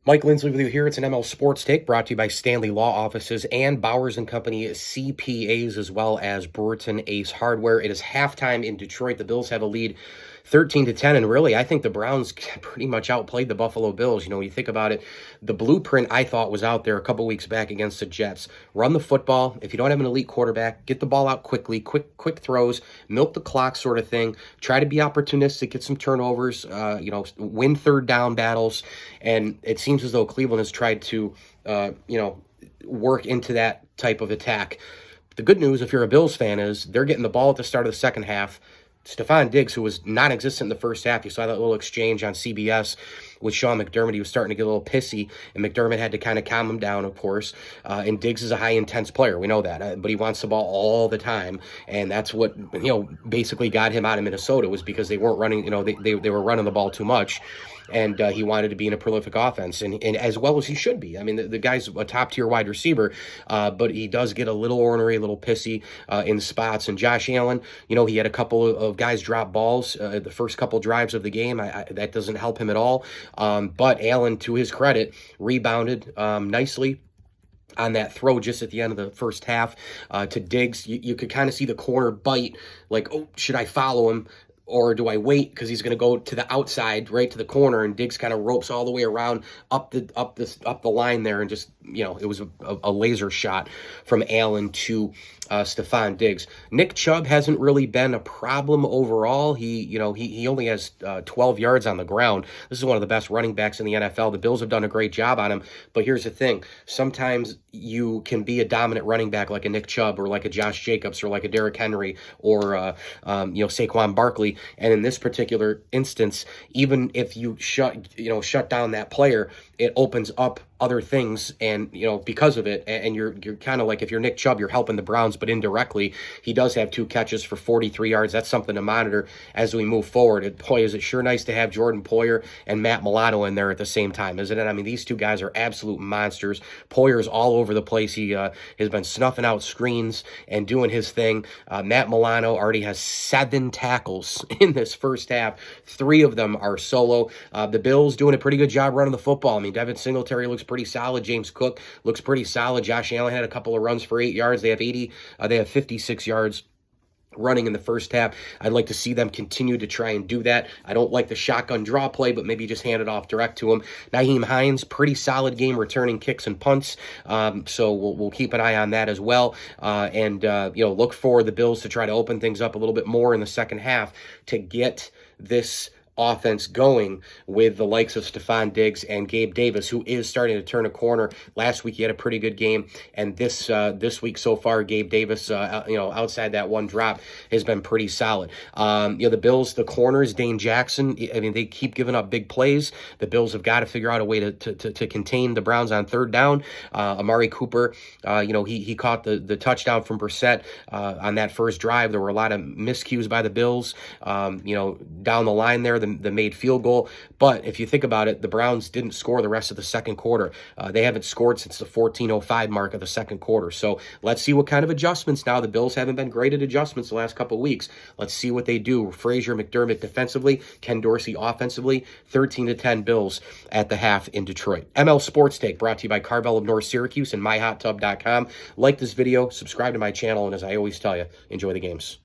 Mike Lindsley with you here. It's an ML Sports Take brought to you by Stanley Law Offices and Bowers & Company CPAs, as well as Brewerton Ace Hardware. It is halftime in Detroit. The Bills have a lead 13-10, and really, I think the Browns pretty much outplayed the Buffalo Bills. You know, when you think about it, the blueprint I thought was out there a couple weeks back against the Jets. Run the football. If you don't have an elite quarterback, get the ball out quickly, quick throws, milk the clock sort of thing. Try to be opportunistic, get some turnovers, win third down battles, and it seems as though Cleveland has tried to, work into that type of attack. The good news, if you're a Bills fan, is they're getting the ball at the start of the second half. Stefon Diggs, who was non-existent in the first half, you saw that little exchange on CBS with Sean McDermott. He was starting to get a little pissy, and McDermott had to kind of calm him down, of course. And Diggs is a high-intense player. We know that. But he wants the ball all the time, and that's what, basically got him out of Minnesota, was because they weren't running, they were running the ball too much. And he wanted to be in a prolific offense, and as well as he should be. I mean, the guy's a top-tier wide receiver, but he does get a little ornery, a little pissy in spots. And Josh Allen, he had a couple of guys drop balls the first couple drives of the game. That doesn't help him at all. But Allen, to his credit, rebounded nicely on that throw just at the end of the first half to Diggs. You could kind of see the corner bite, like, oh, should I follow him? Or do I wait because he's going to go to the outside, right to the corner, and Diggs kind of ropes all the way around up the line there, and just it was a laser shot from Allen to Stefon Diggs. Nick Chubb hasn't really been a problem overall. He only has 12 yards on the ground. This is one of the best running backs in the NFL. The Bills have done a great job on him, but here's the thing: sometimes you can be a dominant running back like a Nick Chubb or like a Josh Jacobs or like a Derrick Henry or Saquon Barkley. And in this particular instance, even if you shut down that player, it opens up other things, and because of it, and you're kind of like, if you're Nick Chubb, you're helping the Browns, but indirectly he does have 2 catches for 43 yards. That's something to monitor as we move forward. And boy, is it sure nice to have Jordan Poyer and Matt Milano in there at the same time, isn't it? I mean, these two guys are absolute monsters. Poyer's all over the place. He has been snuffing out screens and doing his thing. Matt Milano already has 7 tackles in this first half. 3 of them are solo. The Bills doing a pretty good job running the football. I mean, Devin Singletary looks pretty solid. James Cook looks pretty solid. Josh Allen had a couple of runs for 8 yards. They have 56 yards running in the first half. I'd like to see them continue to try and do that. I don't like the shotgun draw play, but maybe just hand it off direct to him. Nyheim Hines, pretty solid game returning kicks and punts. So we'll keep an eye on that as well. And look for the Bills to try to open things up a little bit more in the second half to get this offense going with the likes of Stefon Diggs and Gabe Davis, who is starting to turn a corner. Last week he had a pretty good game, and this week so far, Gabe Davis, outside that one drop, has been pretty solid. The Bills, the corners, Dane Jackson, I mean, they keep giving up big plays. The Bills have got to figure out a way to contain the Browns on third down. Amari Cooper, he caught the touchdown from Brissett on that first drive. There were a lot of miscues by the Bills, down the line there. The made field goal. But if you think about it, the Browns didn't score the rest of the second quarter. They haven't scored since the 14:05 mark of the second quarter. So let's see what kind of adjustments now. The Bills haven't been great at adjustments the last couple of weeks. Let's see what they do. Frazier, McDermott defensively, Ken Dorsey offensively. 13-10 Bills at the half in Detroit. ML Sports Take brought to you by Carvel of North Syracuse and MyHotTub.com. Like this video, subscribe to my channel, and as I always tell you, enjoy the games.